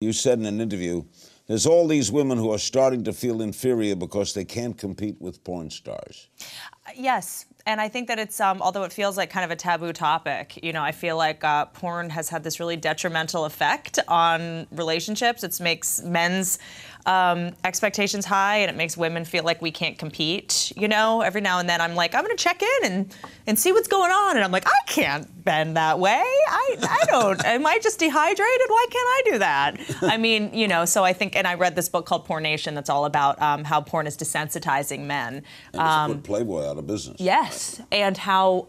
You said in an interview, there's all these women who are starting to feel inferior because they can't compete with porn stars. Yes, and I think that it's, although it feels like kind of a taboo topic, you know, I feel like porn has had this really detrimental effect on relationships. It makes men's expectations high, and it makes women feel like we can't compete, you know? Every now and then I'm like, I'm gonna check in and see what's going on, and I'm like, I can't bend that way. I don't, am I just dehydrated? Why can't I do that? I mean, you know, so I think, and I read this book called Porn Nation that's all about how porn is desensitizing men. And it's put Playboy out of business. Yes, and how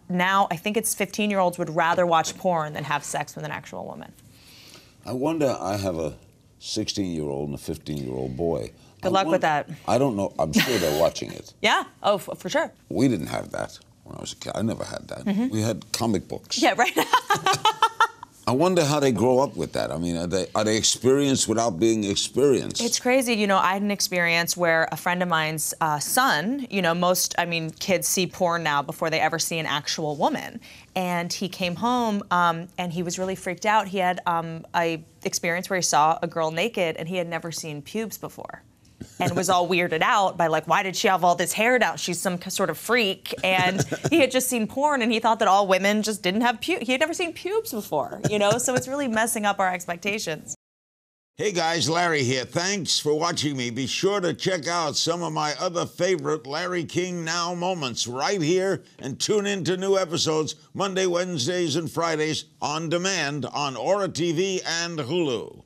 now I think it's 15-year-olds would rather watch porn than have sex with an actual woman. I wonder, I have a 16-year-old and a 15-year-old boy. Good luck with that. I don't know. I'm sure they're watching it. Yeah. Oh, for sure. We didn't have that when I was a kid. I never had that. Mm-hmm. We had comic books. Yeah, right. I wonder how they grow up with that. I mean, are they experienced without being experienced? It's crazy. You know, I had an experience where a friend of mine's son, you know, kids see porn now before they ever see an actual woman. And he came home and he was really freaked out. He had a experience where he saw a girl naked and he had never seen pubes before. And was all weirded out by, like, why did she have all this hair down? She's some sort of freak. And he had just seen porn, and he thought that all women just didn't have pubes. He had never seen pubes before, you know? So it's really messing up our expectations. Hey guys, Larry here. Thanks for watching me. Be sure to check out some of my other favorite Larry King Now moments right here, and tune in to new episodes Monday, Wednesdays, and Fridays on demand on Ora TV and Hulu.